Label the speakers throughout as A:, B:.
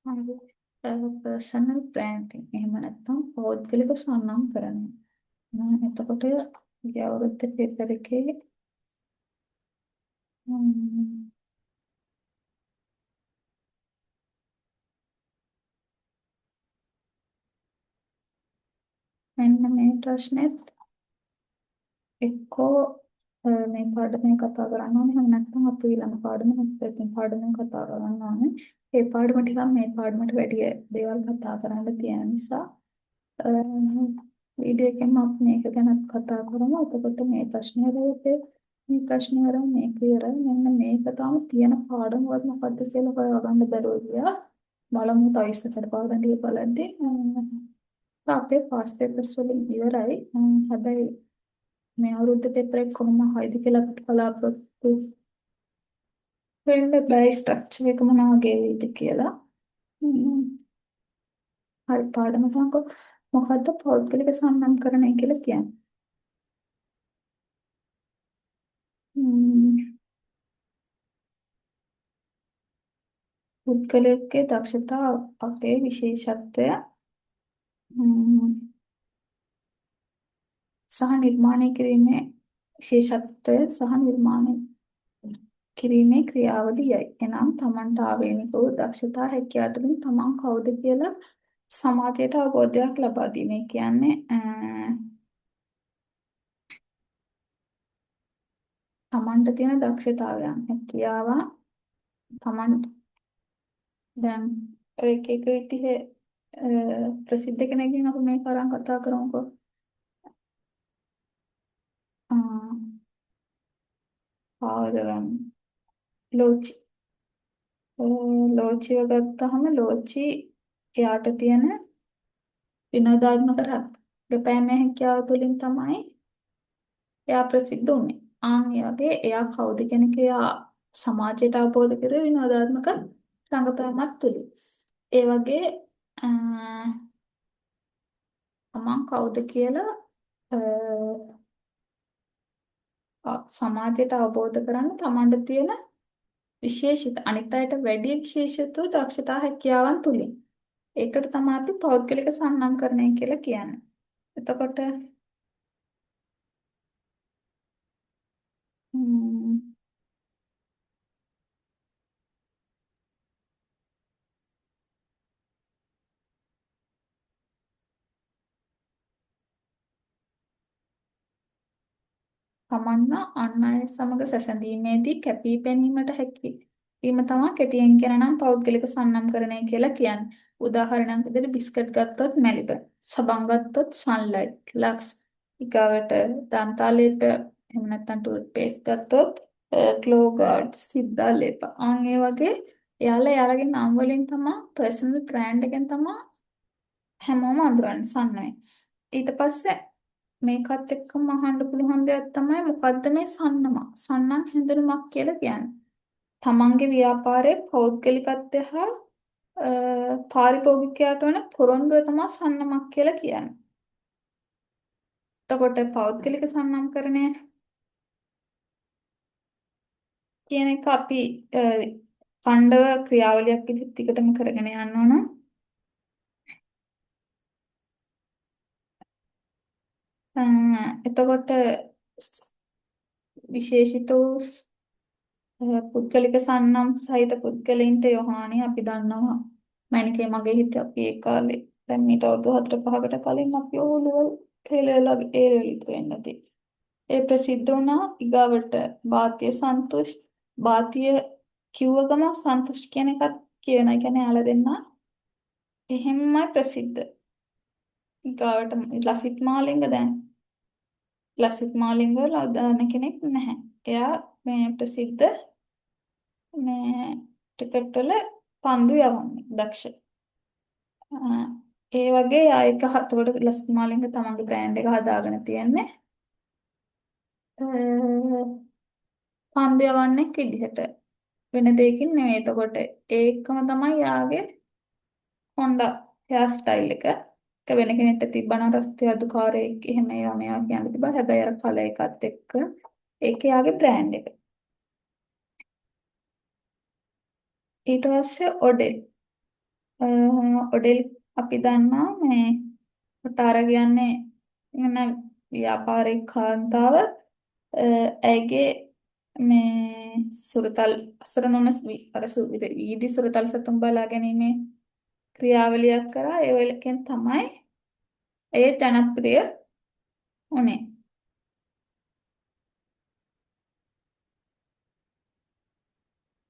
A: හරි. Personal branding එහෙම නැත්නම් පෞද්ගලික සන්නම් කරන්නේ. එතකොට ගිය අවුරුද්දේ පේපර් එකේ ම්, මෙන්න මේ ප්‍රශ්නෙත් එක්කෝ මේ පාඩමෙන් කතා කරන්න ඕනේ. එහෙම නැත්නම් අපි ඊළඟ පාඩමෙන් පැතින් පාඩමෙන් කතා කරන්න ඕනේ. ඒ පාඩම ටිකක් මේ පාඩමට වැඩි දේවල් කතා කරන්න තියෙන නිසා වීඩියෝ එකෙන් අපි මේක ගැන කතා කරමු. එතකොට මේ ප්‍රශ්නේ වලදී මේ ප්‍රශ්නේ වලින් මේ ක්ලියරයි. මෙන්න මේක තමයි තියෙන පාඩම වල මොකද්ද කියලා හොයාගන්න බැරුව ගියා. බලමු තව ඉස්සරහට පාඩම් ටික බලද්දී අපේ පාස් පේපර්ස් වලින් ඉවරයි. හැබැයි මේ අවුරුද්ද පේපර් එක කොහොම හයිද කියලා අපිට බලාපොරොත්තු වෙන්න බෑ. ස්ට්‍රක්චර් එක මොනවා වගේ වෙයිද කියලා. ම්, හරි පාඩම ගන්නකො මොකද්ද පෞද්ගලික සම්මානකරණය කියලා කියන්නේ? ම්, පුද්ගලයෙකුගේ දක්ෂතා අපේ විශේෂත්වය ම්, සහ නිර්මාණය කිරීමේ විශේෂත්වය සහ නිර්මාණය කිරීමේ ක්‍රියාවලියයි. එනම් තමන්ට ආවේනික වූ දක්ෂතා හැකියාව තුළින් තමන් කවුද කියලා සමාජයට අවබෝධයක් ලබා දීම. ඒ කියන්නේ තමන්ට තියෙන දක්ෂතාවයන් හැකියාව තමන් දැන් ඔය එක එක විදිහේ ප්‍රසිද්ධ කෙනෙක්ගෙන් අපි මේ තරම් කතා කරමුකෝ. ආදරන් ලෝචි ලෝචිව ගත්තාම ලෝචි එයාට තියෙන විනෝදාත්මක රංගපෑමේ හැකියාව තුළින් තමයි එයා ප්‍රසිද්ධ වුනේ. ඒ වගේ එයා කවුද කියන එක එයා සමාජයට අවබෝධ කරේ විනෝදාත්මක රංගපෑමක් තුළින්. ඒ වගේ තමන් කවුද කියලා අ, සමාජයට අවබෝධ කරන්න තමන්ට තියෙන විශේෂිත අනිත් අයට වැඩි විශේෂිත වූ දක්ෂතා හැකියාවන් තුලින්. ඒකට තමයි අපි පෞද්ගලික සම්මානකරණය කියලා කියන්නේ. එතකොට ම්, තමන්ව අන් අය සමග සැසඳීමේදී කැපී පෙනීමට හැකි වීම තමයි කෙටියෙන් කියන නම් පෞද්ගලික සම්මානකරණය කියලා කියන්නේ. උදාහරණයක් විදිහට බිස්කට් ගත්තොත් මැලිබන්, සබන් ගත්තොත් සන්ලයිට්, ලක්ස්, ඊගාවට දන්තාලේප එහෙම නැත්නම් ටූත් පේස්ට් ගත්තොත් ග්ලෝ ගාඩ්, සිද්දාලේප. ඒ වගේ යාළුවගේ නම් වලින් තමයි පර්සනල් බ්‍රෑන්ඩ් එකෙන් තමයි හැමෝම අඳුරන්නේ සන්නයි. ඊට පස්සේ මේකත් එක්කම අහන්න පුළුවන් දෙයක් තමයි මොකද්ද මේ සන්නම? සන්නම් හැඳුනුමක් කියලා කියන්නේ. තමන්ගේ ව්‍යාපාරයේ පෞද්ගලිකත්වය හා පාරිභෝගිකයාට වන පොරොන්දුව තමයි සන්නමක් කියලා කියන්නේ. එතකොට පෞද්ගලික සන්නම්කරණය කියන එක අපි ඛණ්ඩව ක්‍රියාවලියක් විදිහට ටිකටම කරගෙන යන්න ඕන. එතකොට විශේෂිත වූ පුද්ගලික සන්නම් සහිත පුද්ගලයින්ට යොහානි අපි දන්නවා. මැනිකේ මගේ හිත අපි ඒ කාලේ දැන් මීට අවුරුදු 4-5කට කලින් අපි ඕලෙවල් තේලෙවල් ඒලෙවල් ඉතර වෙන්නදී. ඒ ප්‍රසිද්ධ වුණා ඊගාවට භාතිය සන්තෝෂ් භාතිය කිව්ව ගම සන්තෝෂ් කියන එකත් කියන. ඒ කියන්නේ යාළ දෙන්න එහෙම්මයි ප්‍රසිද්ධ. ඊගාවට ලසිත් මාලිංග දැන් ලසිත් මාලිංග වල උදාහරණ කෙනෙක් නැහැ. එයා මේ ප්‍රසිද්ධ මේ ටිකට් වල පන්දු යවන්නේ දක්ෂ. ඒ වගේ ආයක හතකොට ලසිත් මාලිංග තමන්ගේ බ්‍රෑන්ඩ් එක හදාගෙන තියන්නේ පන්දු යවන්නේ විදිහට වෙන දෙයකින් නෙමෙයි. එතකොට ඒකම තමයි යාගේ හොන්ඩා හෙයාර් ස්ටයිල් එක. ඒක වෙන කෙනෙක්ට තිබ්බනම් රස්තිය අදුකාරයෙක් එහෙම ඒවා මේවා කියන්න තිබ්බා. හැබැයි අර කලර් එකත් එක්ක ඒක යාගේ බ්‍රෑන්ඩ් එක. ඊට පස්සේ ඔඩෙල් ඔඩෙල් අපි දන්නා මේ ටාර කියන්නේ ඉන්න ව්‍යාපාරික කාන්තාව ඇයගේ මේ සුරතල් අසරණ වන වීදි සුරතල් සතුන් බලා ගැනීමේ ක්‍රියාවලියක් කරා ඒ වලකින් තමයි ඒ ජනප්‍රිය වුණේ.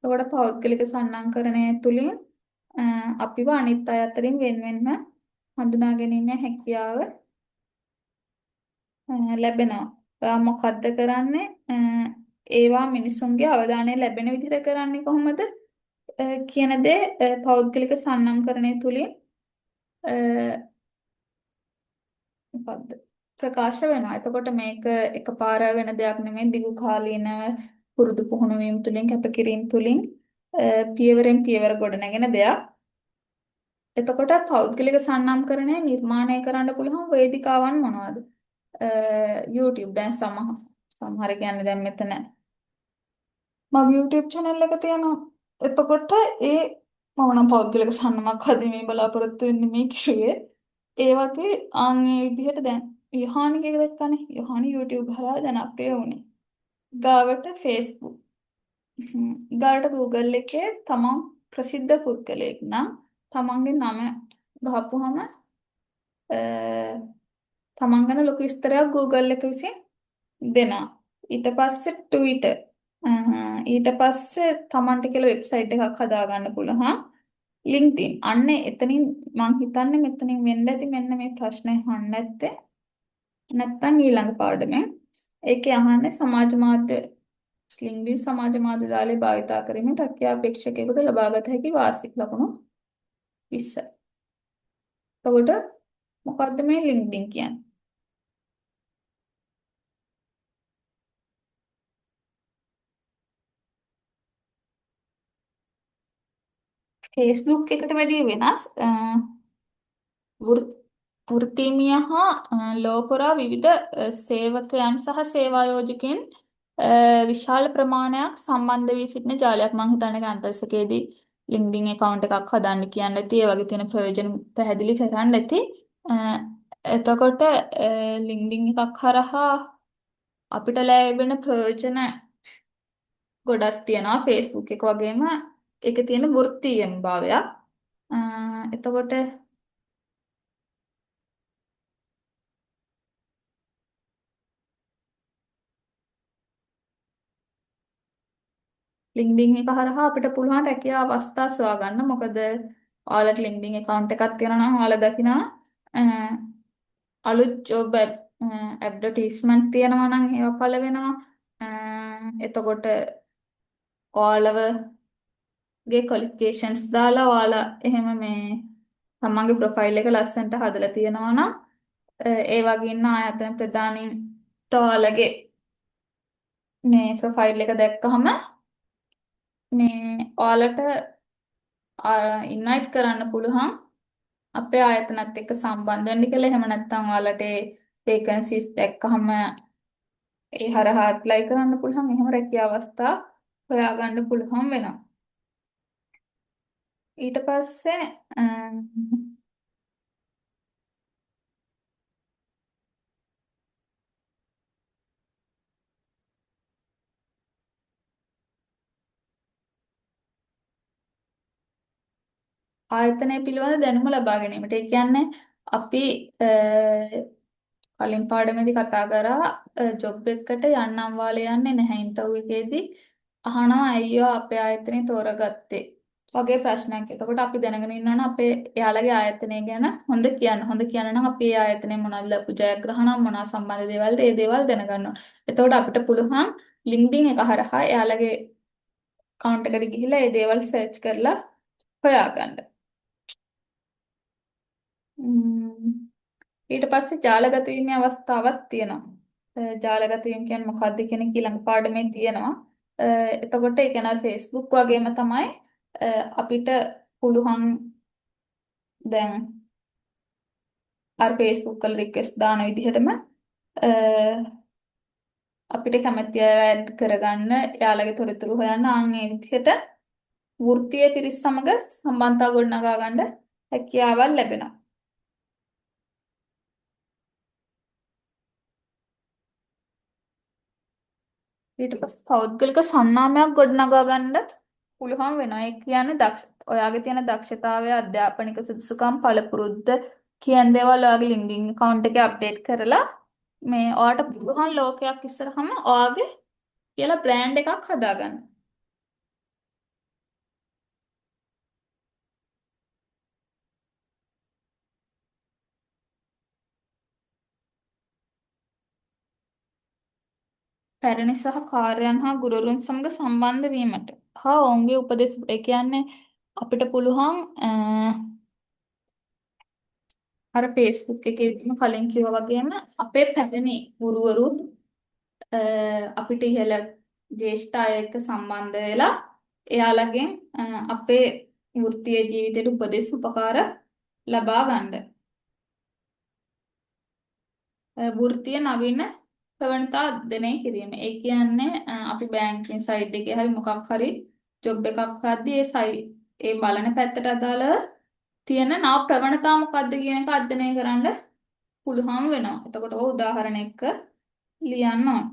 A: එතකොට පෞද්ගලික සන්නංකරණය තුළින් අපිව අනිත් අය අතරින් වෙන්වෙන්ම හඳුනා ගැනීමේ හැකියාව ලැබෙනවා. ඔයා මොකද්ද කරන්නේ? ඒවා මිනිසුන්ගේ අවධානය ලැබෙන විදිහට කරන්නේ කොහොමද? කියන දේ පෞද්ගලික සන්නංකරණය තුළින් මොකද්ද ප්‍රකාශ වෙනවා. එතකොට මේක එකපාර වෙන දෙයක් නෙමෙයි දිගු කාලීනව පුරුදු පුහුණු වීම තුළින් කැපකිරීම තුළින් පියවරෙන් පියවර ගොඩනැගෙන දෙයක්. එතකොට පෞද්ගලික සන්නම්කරණය නිර්මාණය කරන්න පුළුවන් වේදිකාවන් මොනවද? YouTube දැන් සමහර කියන්නේ දැන් මෙතන මගේ YouTube channel එක තියෙනවා. එතකොට මම නම් පෞද්ගලික සන්නමක් හදීමේ බලාපොරොත්තු වෙන්නේ මේ කිව්වේ. ඒ වගේ ඒ විදිහට දැන් යොහානිගේ දැක්කනේ. යොහානි YouTube හරහා ජනප්‍රිය වුණේ. ගාවට Facebook. ගාවට Google එකේ තමන් ප්‍රසිද්ධ පුද්ගලයෙක් නම් තමන්ගේ නම ගහපුවම තමන් ගැන ලොකු විස්තරයක් Google එක විසින් දෙනවා. ඊට පස්සේ Twitter. ඊට පස්සේ තමන්ට කියලා වෙබ්සයිට් එකක් හදාගන්න පුළුවන්. LinkedIn. අන්න එතනින් මං හිතන්නේ මෙතනින් වෙන්න ඇති මෙන්න මේ ප්‍රශ්නේ අහන්න නැත්තේ. නැත්තම් ඊළඟ පාඩමෙන්. ඒකේ අහන්නේ සමාජ මාධ්‍ය LinkedIn සමාජ මාධ්‍ය ජාලය භාවිතා කිරීමෙන් රැකියා අපේක්ෂකයෙකුට ලබාගත හැකි වාසික ලකුණු 20. එතකොට මොකද්ද මේ LinkedIn කියන්නේ? Facebook එකට වැඩිය වෙනස් වෘ- වෘත්තීය හා ලෝපුරා විවිධ සේවකයන් සහ සේවායෝජකයන් විශාල ප්‍රමාණයක් සම්බන්ධ වී සිටින ජාලයක්. මම හිතන්නේ කැම්පස් එකේදී LinkedIn account එකක් හදන්න කියන්න ඇති. ඒ වගේ තියෙන ප්‍රයෝජන පැහැදිලි කරන්න ඇති. එතකොට LinkedIn එකක් හරහා අපිට ලැබෙන ප්‍රයෝජන ගොඩක් තියෙනවා. Facebook එක වගේම ඒකේ තියෙන වෘත්තීය භාවයක්. එතකොට LinkedIn එක හරහා අපිට පුළුවන් රැකියා අවස්ථා සොයා ගන්න. මොකද ඔයාලට LinkedIn account එකක් තියෙනවා නම් ඔයාලා දකිනවා අලුත් job advertisement තියෙනවා නම් ඒවා පළ වෙනවා. එතකොට ඔයාලවගේ qualifications දාලා ඔයාලා එහෙම මේ තමන්ගේ ප්‍රොෆයිල් එක ලස්සනට හදලා තියෙනවා නම් ඒ වගේ ඉන්න ආයතන ප්‍රධානීන්ට ඔයාලගේ මේ ප්‍රොෆයිල් එක දැක්කහම මේ ඔයාලට ඉන්වයිට් කරන්න පුළුවන් අපේ ආයතනත් එක්ක සම්බන්ධ වෙන්න කියලා. එහෙම නැත්නම් ඔයාලට ඒ වේකන්සිස් දැක්කහම ඒ හරහා ඇප්ලයි කරන්න පුළුවන්. එහෙම රැකියා අවස්ථා හොයාගන්න පුළුවන් වෙනවා. ඊට පස්සේ ආයතනය පිළිබඳ දැනුම ලබා ගැනීමට. ඒ කියන්නේ අපි කලින් පාඩමේදී කතා කරා ජොබ් එකකට යන්නම් වාලේ යන්නේ නැහැ ඉන්ටර්විව් එකේදී අහනවා අයියෝ අපේ ආයතනය තෝරගත්තේ වගේ ප්‍රශ්නයක්. එතකොට අපි දැනගෙන ඉන්නවා නම් අපේ එයාලගේ ආයතනය ගැන හොඳ කියන්න. හොඳ කියන්න නම් අපේ ආයතනයේ මොනවද ලැබු ජයග්‍රහණ මොනවා සම්බන්ධ දේවල්ද ඒ දේවල් දැනගන්න ඕන. එතකොට අපිට පුළුවන් LinkedIn එක හරහා එයාලගේ account එකට ගිහිල්ලා ඒ දේවල් සර්ච් කරලා හොයාගන්න. ඊට පස්සේ ජාලගත වීමේ අවස්ථාවක් තියෙනවා. ජාලගත වීම කියන්නේ මොකක්ද කියන එක ඊළඟ පාඩමේ තියෙනවා. එතකොට ඒ කියන්නේ Facebook වගේම තමයි අපිට පුළුවන් දැන් අර Facebook වල රික්වෙස්ට් දාන විදිහටම අපිට කැමති අය ඇඩ් කරගන්න එයාලගේ තොරතුරු හොයන්න ඒ විදිහට වෘත්තීය පිරිස් සමග සම්බන්ධතාව ගොඩනගා ගන්න හැකියාවල් ලැබෙනවා. ඊට පස්සේ පෞද්ගලික සන්නාමයක් ගොඩනගා ගන්නත් පුළුවන් වෙනවා. ඒ කියන්නේ ඔයාගේ තියෙන දක්ෂතාවය, අධ්‍යාපනික සුදුසුකම්, පළපුරුද්ද කියන දේවල් ඔයාගේ LinkedIn account එකේ අප්ඩේට් කරලා මේ ඔයාට පුළුවන් ලෝකයක් ඉස්සරහම ඔයාගේ කියලා බ්‍රෑන්ඩ් එකක් හදාගන්න. පැරණි සහ කාර්යයන් හා ගුරුවරුන් සමග සම්බන්ධ වීමට හා ඔවුන්ගේ උපදෙස් ඒ කියන්නේ අපිට පුළුවන් අර Facebook එකේ කලින් කිව්වා වගේම අපේ පැරණි ගුරුවරු අපිට ඉහළ ජ්‍යෙෂ්ඨ අය එක්ක සම්බන්ධ වෙලා එයාලගෙන් අපේ වෘත්තීය ජීවිතයට උපදෙස් උපකාර ලබා ගන්න. වෘත්තීය නවීන ප්‍රවණතා අධ්‍යයනය කිරීම. ඒ කියන්නේ අපි බැංකින් සයිට් එකේ හරි මොකක් හරි ජොබ් එකක් හද්දී ඒ බලන පැත්තට අදාළව තියෙන නව ප්‍රවණතා මොකක්ද කියන එක අධ්‍යයනය කරන්න පුළුවන් වෙනවා. එතකොට ඔය උදාහරණ එක්ක ලියන්න ඕන.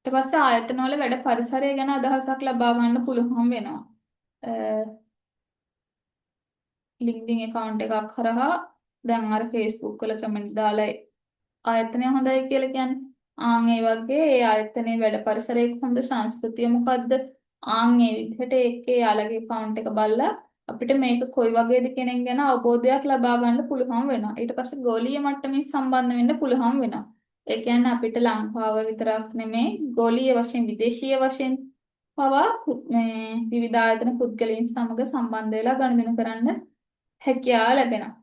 A: ඊට පස්සේ ආයතනවල වැඩ පරිසරය ගැන අදහසක් ලබා ගන්න පුළුවන් වෙනවා. LinkedIn account එකක් හරහා දැන් අර Facebook වල කමෙන්ට් දාලා ආයතනය හොඳයි කියලා කියන්නේ. ඒ වගේ ඒ ආයතනයේ වැඩ පරිසරයේ හොඳ සංස්කෘතිය මොකද්ද? ඒ විදිහට ඒකේ යාළගේ account එක බලලා අපිට මේක කොයි වගේද කියන එක ගැන අවබෝධයක් ලබා ගන්න පුළුවන් වෙනවා. ඊට පස්සේ ගෝලීය මට්ටමින් සම්බන්ධ වෙන්න පුළුවන් වෙනවා. ඒ කියන්නේ අපිට ලංකාව විතරක් නෙමෙයි ගෝලීය වශයෙන් විදේශීය වශයෙන් පවා මේ විවිධ ආයතන පුද්ගලයන් සමග සම්බන්ධ වෙලා ගනුදෙනු කරන්න හැකියාව ලැබෙනවා.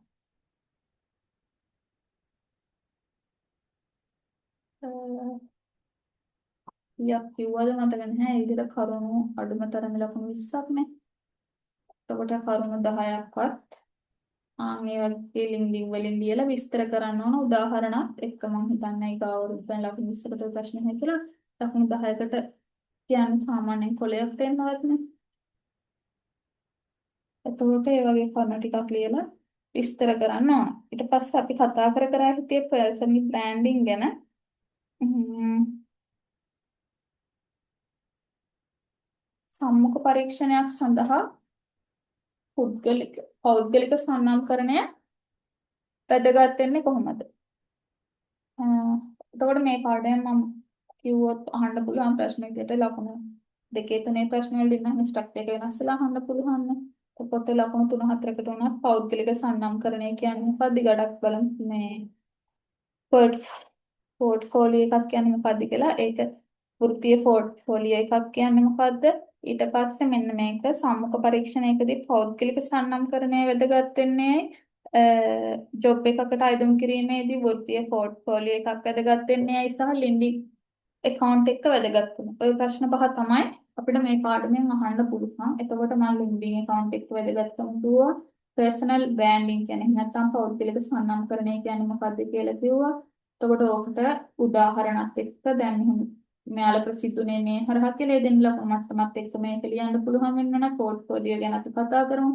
A: යක් කිව්වද මතක නැහැ. ඒ විදිහට කරුණු අඩුම තරමේ ලකුණු 20ක් නේ. එතකොට කරුණු 10ක්වත් ඒ වගේ LinkedIn වලින් දීලා විස්තර කරන්න ඕන උදාහරණත් එක්ක මම හිතන්නේ ඒක අවුරුද්දෙන් ලකුණු 20කට ප්‍රශ්න නැහැ කියලා. ලකුණු 10කට කියන්නේ සාමාන්‍යයෙන් කොලයක් දෙන්නවත් නේ. එතකොට ඒ වගේ කරුණු ටිකක් ලියලා විස්තර කරන්න ඕන. ඊට පස්සේ අපි කතා කර හිටියේ පර්සනල් බ්‍රෑන්ඩින් ගැන. සම්මුඛ පරීක්ෂණයක් සඳහා පෞද්ගලික සන්නාමකරණය වැදගත් වෙන්නේ කොහොමද? එතකොට මේ පාඩයෙන් මම කිව්වොත් අහන්න පුළුවන් ප්‍රශ්න විදිහට ලකුණු දෙකේ තුනේ ප්‍රශ්න වලින් නම් ස්ට්‍රක්චර් එක වෙනස් වෙලා අහන්න පුළුවන් නේ. එතකොට ලකුණු 3-4කට උනත් පෞද්ගලික සන්නාමකරණය කියන්නේ මොකක්ද? ගඩක් බලමු මේ පෝර්ට්ෆෝලියෝ එකක් කියන්නේ මොකක්ද කියලා. ඒක වෘත්තීය පෝර්ට්ෆෝලියෝ එකක් කියන්නේ මොකක්ද? ඊට පස්සේ මෙන්න මේක සම්මුඛ පරීක්ෂණයකදී පෞද්ගලික සන්නාමකරණය වැදගත් වෙන්නේ ජොබ් එකකට අයදුම් කිරීමේදී වෘත්තීය පෝර්ට්ෆෝලියෝ එකක් වැදගත් වෙන්නේ ඇයි සහ LinkedIn account එක වැදගත් වෙනවා. ওই ප්‍රශ්න පහ තමයි අපිට මේ පාඩමෙන් අහන්න පුළුවන්. එතකොට මම LinkedIn account එක වැදගත්කම දුවා. personal branding කියන්නේ නැත්නම් පෞද්ගලික සන්නාමකරණය කියන්නේ මොකක්ද කියලා කිව්වා. එතකොට ඕකට උදාහරණත් එක්ක දැන් මෙයාලා ප්‍රසිද්ධුනේ මේ හරහා කියලා දෙන්න ලකුණු මට්ටමත් එක්ක මේක ලියන්න පුළුවන් වෙනවා නම් පෝර්ට්ෆෝලියෝ ගැන අපි කතා කරමු.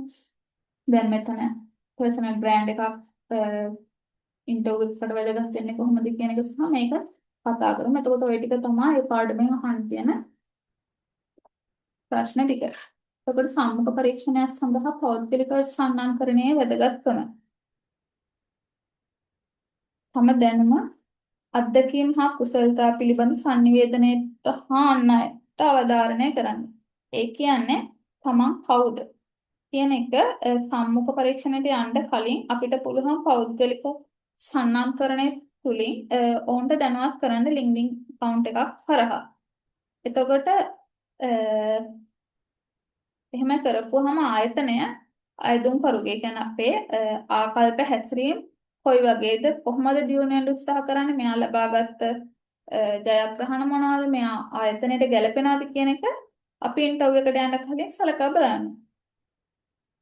A: දැන් මෙතන personal brand එකක් ඉන්ටර්විව් එකකට වැදගත් වෙන්නේ කොහොමද කියන එක සහ මේක කතා කරමු. එතකොට ওই ටික තමයි ඒ පාඩමෙන් අහන්න තියෙන ප්‍රශ්න ටික. එතකොට සම්මුඛ පරීක්ෂණය සඳහා පෞද්ගලික සන්නාමකරණයේ වැදගත්කම. තම දැනුම අත්දැකීම් හා කුසලතා පිළිබඳ sannivedanayට හා අන් අයට අවධාරණය කරන්න. ඒ කියන්නේ තමන් කවුද කියන එක සම්මුඛ පරීක්ෂණයට යන්න කලින් අපිට පුළුවන් පෞද්ගලික සන්නාමකරණය තුලින් ඕන්ට දැනුවත් කරන්න LinkedIn account එකක් හරහා. එතකොට එහෙම කරපුවාම ආයතනය අයදුම් කරුගේ කියන්නේ අපේ ආකල්ප හැසිරීම කොයි වගේද කොහොමද දියුණු වෙන්න උත්සාහ කරන්නේ මෙයා ලබාගත් ජයග්‍රහණ මොනවාද මෙයා ආයතනයට ගැලපෙනවද කියන එක අපි ඉන්ටර්විව් එකට යන්න කලින් සලකා බලන්න.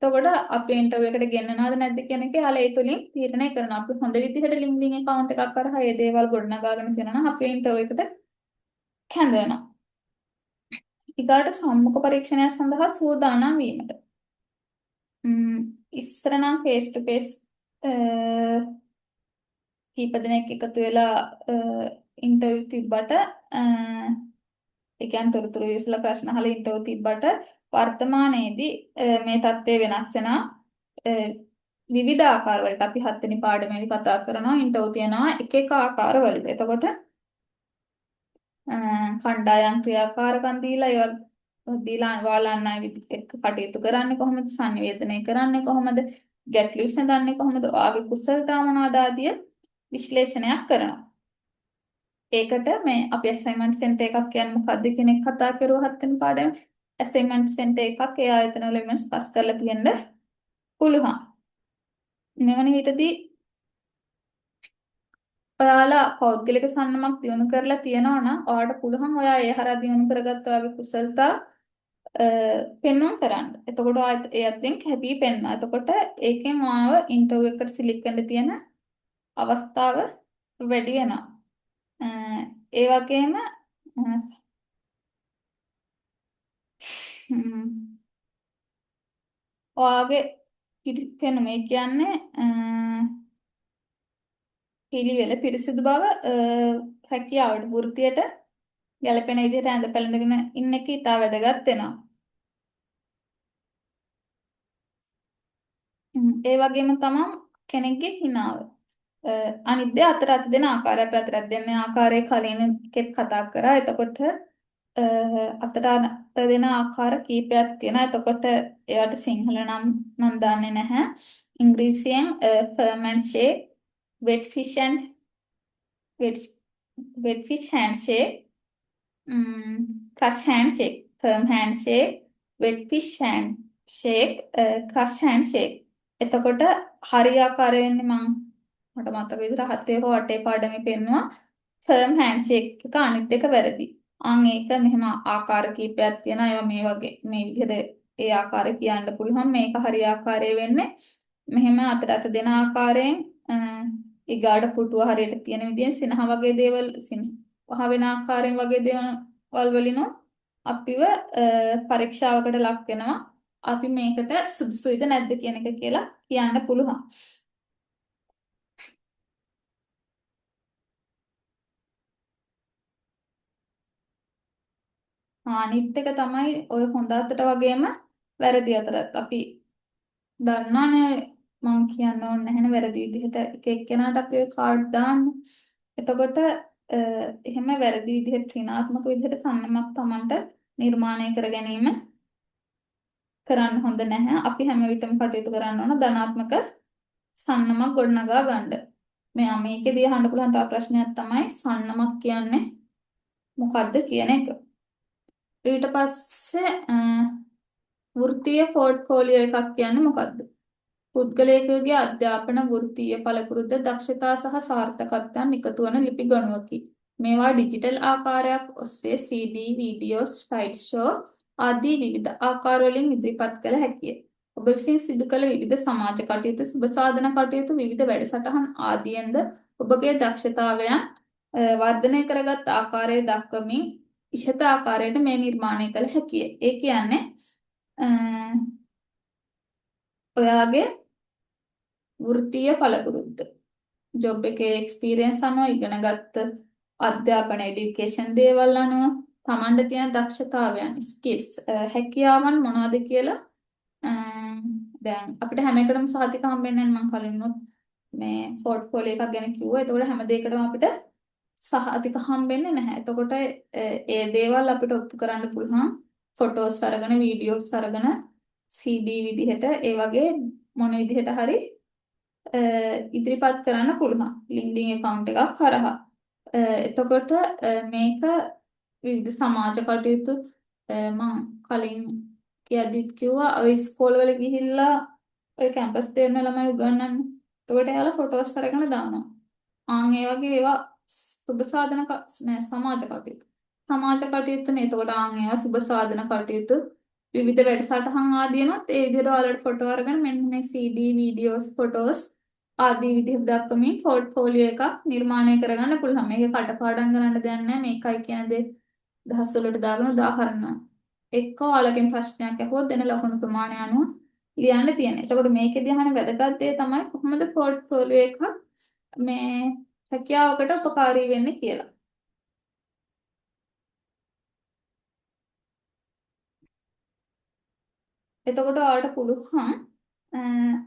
A: එතකොට අපි ඉන්ටර්විව් එකට ගෙන්නනවද නැද්ද කියන එක යාලා ඒ තුලින් තීරණය කරනවා. අපි හොඳ විදිහට LinkedIn account එකක් කරහා මේ දේවල් ගොඩනගාගෙන කරනවා නම් අපි ඉන්ටර්විව් එකට හැඳ වෙනවා. ඊගාට සම්මුඛ පරීක්ෂණයක් සඳහා සූදානම් වීමට. ඉස්සර නම් ෆේස් ටු ෆේස් කීප දෙනෙක් එකතු වෙලා ඉන්ටර්විව් තිබ්බට ඒ කියන්නේ තොරතුරු විසලා ප්‍රශ්න අහලා ඉන්ටර්විව් තිබ්බට වර්තමානයේදී මේ தත්ත්වය වෙනස් වෙනවා. විවිධ ආකාරවලට අපි 7 වෙනි පාඩමේදී කතා කරනවා ඉන්ටර්විව් තියනවා එක එක ආකාරවලට. එතකොට කණ්ඩායම් ක්‍රියාකාරකම් දීලා ඒවා දීලා ඔයාලන් අය එක්ක කටයුතු කරන්නේ කොහොමද? සංනිවේදනය කරන්නේ කොහොමද? ගැටලු විසඳන්නේ කොහොමද? ඔයාගේ කුසලතා මොනවාද ආදිය විශ්ලේෂණයක් කරනවා. ඒකට මේ අපි අසයින්මන්ට් සෙන්ටර් එකක් කියන්නේ මොකක්ද කියන එක කතා කරුවා 7 වෙනි පාඩමේ. අසයින්මන්ට් සෙන්ටර් එකක් ඒ ආයතන වල ඉමේජ් පාස් කරලා තියෙන්න පුළුවන්. මෙවැනි විටදී ඔයාලා පෞද්ගලික සන්නමක් දියුණු කරලා තියෙනවා නම් ඔයාලට පුළුවන් ඔයා ඒ හරහා දියුණු කරගත්ත ඔයාගේ කුසලතා පෙන්වන්න කරන්න. එතකොට ඒ අතරින් කැපී පෙන්වනවා. එතකොට ඒකෙන් මාව ඉන්ටර්විව් එකට සිලෙක්ට් වෙන්න තියෙන අවස්ථාව වැඩි වෙනවා. ඒ වගේම ඔයාගේ පෙනුම ඒ කියන්නේ පිළිවෙල පිරිසිදු බව හැකියාවට වෘත්තියට ගැළපෙන විදිහට ඇඳ පැළඳගෙන ඉන්න එක ඉතා වැදගත් වෙනවා. ඒ වගේම තමයි කෙනෙක්ගේ හිනාව. අනිත් දේ අතට අත දෙන ආකාරය අපි අතට දෙන ආකාරයේ කලින් කෙත් කතා කරා. එතකොට අතට අත දෙන ආකාර කීපයක් තියෙනවා. එතකොට ඒවට සිංහල නම් දන්නේ නැහැ. ඉංග්‍රීසියෙන් firm and shake, wet fish and wet fish handshake, crush handshake, firm handshake, wet fish handshake, crush handshake. එතකොට හරියාකාරයෙන් මට මතක විදිහට 7 හෝ 8 පාඩමේ පෙන්නුවා ෆර්ම් හෑන්ඩ්ෂේක් එක අනිත් එක වැරදි. ඒක මෙහෙම ආකාර කීපයක් තියෙනවා. ඒවා මේ වගේ මේ විදිහට ඒ ආකාරය කියන්න පුළුවන්. මේක හරියාකාරය වෙන්නේ මෙහෙම අතට අත දෙන ආකාරයෙන් ඊගාඩ පුටුව හරියට තියෙන විදිහෙන් සිනහ වගේ දේවල් සිනහ වෙන ආකාරයෙන් වගේ දේවල් වලින් අපිව පරීක්ෂාවකට ලක් වෙනවා. අපි මේකට සුදුසුයිද නැද්ද කියන එක කියලා කියන්න පුළුවන්. අනිත් එක තමයි ඔය හොඳ අතට වගේම වැරදි අතරත් අපි දන්නවනේ මම කියන්න ඕනේ නැහැ වැරදි විදිහට එක එක්කෙනාට අපි ඔය කාඩ් දාන්න. එතකොට එහෙම වැරදි විදිහට ඍණාත්මක විදිහට සම්නමක් Tamanට නිර්මාණය කර ගැනීම කරන්න හොඳ නැහැ. අපි හැම විටම කටයුතු කරන්න ඕන ධනාත්මක සම්නමක් ගොඩනගා ගන්න. මෙයා මේකේදී අහන්න පුළුවන් තව ප්‍රශ්නයක් තමයි සම්නමක් කියන්නේ මොකද්ද කියන එක. ඊට පස්සේ වෘත්තීය පෝර්ට්ෆෝලියෝ එකක් කියන්නේ මොකද්ද? පුද්ගලයෙකුගේ අධ්‍යාපන වෘත්තීය පළපුරුද්ද දක්ෂතා සහ සාර්ථකත්වයන් එකතු වන ලිපි ගණුවකි. මේවා ඩිජිටල් ආකාරයක් ඔස්සේ CD, වීඩියෝ, ස්ලයිඩ් ෂෝ ආදී විවිධ ආකාරවලින් ඉදිරිපත් කළ හැකිය. ඔබ විසින් සිදු කළ විවිධ සමාජ කටයුතු, සුබ සාධන කටයුතු, විවිධ වැඩසටහන් ආදියෙන්ද ඔබගේ දක්ෂතාවයන් වර්ධනය කරගත් ආකාරය දක්වමින් ඉහත ආකාරයට මේ නිර්මාණය කළ හැකිය. ඒ කියන්නේ ඔයාගේ වෘත්තීය පළපුරුද්ද ජොබ් එකේ එක්ස්පීරියන්ස් අනුව ඉගෙනගත්ත අධ්‍යාපන এডুকেෂන් දේවල් අනුව Tamanට තියෙන දක්ෂතාවයන් ස්කිල්ස් හැකියාවන් මොනවද කියලා දැන් අපිට හැම එකටම සහතික හම්බෙන්නේ නැහැ. මම කලින්වත් මේ පෝර්ට්ෆෝලියෝ එකක් ගැන කිව්වා. ඒතකොට හැම දෙයකටම අපිට සහතික හම්බෙන්නේ නැහැ. එතකොට ඒ දේවල් අපිට ඔප්පු කරන්න පුළුවන් ෆොටෝස් අරගෙන වීඩියෝස් අරගෙන CD විදිහට ඒ වගේ මොන විදිහට හරි ඉදිරිපත් කරන්න පුළුවන් LinkedIn account එකක් හරහා. එතකොට මේක විවිධ සමාජ කටයුතු මම කලින් කියද්දිත් කිව්වා ඔය ඉස්කෝල වල ගිහිල්ලා ඔය කැම්පස් දෙන්න ළමයි උගන්වන්නේ. එතකොට එයාලා ෆොටෝස් අරගෙන දානවා. ඒ වගේ ඒවා සුබ සාධන සමාජ කටයුතු. සමාජ කටයුතුනේ. එතකොට ඒවා සුබ සාධන කටයුතු විවිධ වැඩසටහන් ආදියනොත් ඒ විදිහට ඔයාලට ෆොටෝ අරගෙන මෙන්න මේ CD, වීඩියෝස්, ෆොටෝස් ආදී විදිහට දක්වමින් පෝර්ට්ෆෝලියෝ එකක් නිර්මාණය කරගන්න පුළුවන්. මේක කටපාඩම් කරන්න දෙයක් නැහැ. මේකයි කියන දේ දහස් වලට දාගෙන උදාහරණ එක්ක ඔයාලගෙන් ප්‍රශ්නයක් අහුවොත් දෙන ලකුණු ප්‍රමාණය අනුව ලියන්න තියෙනවා. එතකොට මේකෙදී අහන වැදගත් දේ තමයි කොහොමද පෝර්ට්ෆෝලියෝ එක මේ හැකියාවකට උපකාරී වෙන්නේ කියලා. එතකොට ඔයාලට පුළුවන්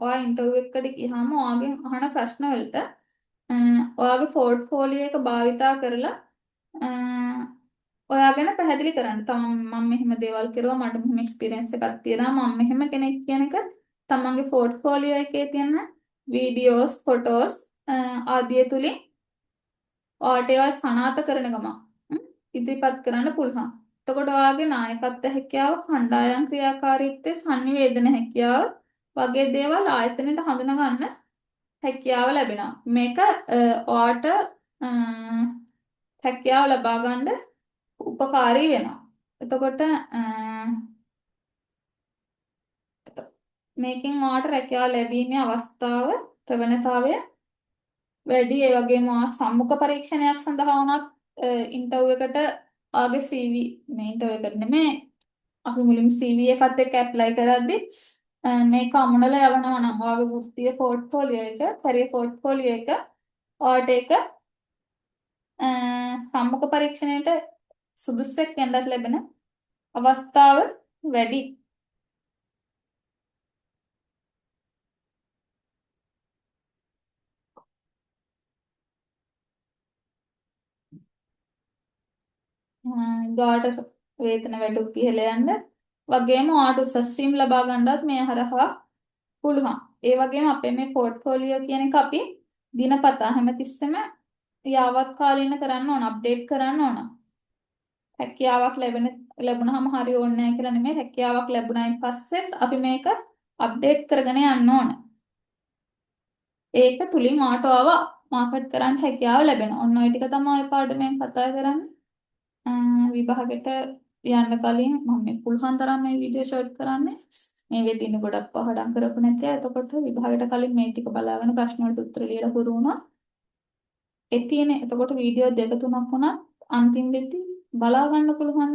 A: ඔයා ඉන්ටර්විව් එකකට ගියාම ඔයාගෙන් අහන ප්‍රශ්න වලට ඔයාගේ පෝර්ට්ෆෝලියෝ එක භාවිතා කරලා අ, ඔයා ගැන පැහැදිලි කරන්න. මම මෙහෙම දේවල් කරුවා මට මෙහෙම එක්ස්පීරියන්ස් එකක් තියෙනවා මම මෙහෙම කෙනෙක් කියන එක තමන්ගේ පෝර්ට්ෆෝලියෝ එකේ තියෙන වීඩියෝස් ෆොටෝස් ආදිය තුලින් ඔයාට ඒවා සනාථ කරන ගමන් ඉදිරිපත් කරන්න පුළුවන්. එතකොට ඔයාගේ නායකත්ව හැකියාව, කණ්ඩායම් ක්‍රියාකාරීත්වය, sannivedana හැකියාව වගේ දේවල් ආයතනයට හඳුනා ගන්න හැකියාව ලැබෙනවා. මේක ඔයාට හැකියාව ලබා ගන්න උපකාරී වෙනවා. එතකොට මේකෙන් ඔයාට රැකියාව ලැබීමේ අවස්ථාව ප්‍රවණතාවය වැඩි. ඒ වගේම ඔයා සම්මුඛ පරීක්ෂණයක් සඳහා වුණත් ඉන්ටර්විව් එකට ආගේ CV මේ ඉන්ටර්විව් එකට නෙමෙයි අපි මුලින්ම CV එකත් එක්ක ඇප්ලයි කරද්දී මේක අමුණලා යවනවා නම් ඔයාගේ වෘත්තීය පෝර්ට්ෆෝලියෝ එක, කැරියර් පෝර්ට්ෆෝලියෝ එක ඔයාට ඒක සම්මුඛ පරීක්ෂණයට සුදුස්සෙක් වෙන්නත් ලැබෙන අවස්ථාව වැඩි. ගාට වේතන වැඩි ඉහළ යන්න වගේම ඔයාට උසස් සීම් ලබා ගන්නත් මේ හරහා පුළුවන්. ඒ වගේම අපේ මේ පෝර්ට්ෆෝලියෝ කියන එක අපි දිනපතා හැමතිස්සෙම යාවත්කාලීන කරන්න ඕන, අප්ඩේට් කරන්න ඕන. හැකියාවක් ලැබුණාම හරි ඕනේ නැහැ කියලා නෙමෙයි, හැකියාවක් ලැබුණායින් පස්සෙත් අපි මේක අප්ඩේට් කරගෙන යන්න ඕන. ඒක තුලින් ඔයාට මාකට් කරන්න හැකියාව ලැබෙනවා. ඔන්න ඔය ටික තමයි ඔය පාඩමෙන් කතා කරන්නේ. විභාගෙට යන්න කලින් මම මේ පුළුවන් තරම් මේ වීඩියෝ ෂොට් කරන්නේ. මේ වෙදින ගොඩක් පහඩම් කරපු නැති අය. එතකොට විභාගෙට කලින් මේ ටික බලාගෙන ප්‍රශ්න වලට උත්තර ලියලා හුරු වුණා. ඒ තියෙන්නේ එතකොට වීඩියෝ දෙක තුනක් වුණත් අන්තිම වෙද්දි බලා ගන්න පුළුවන්.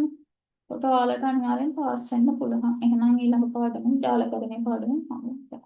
A: ඒකට ඔයාලට අනිවාර්යෙන් පාස් වෙන්න පුළුවන්. එහෙනම් ඊළඟ පාඩමෙන් ජාලකරණයේ පාඩමෙන් හම්බ වෙනවා.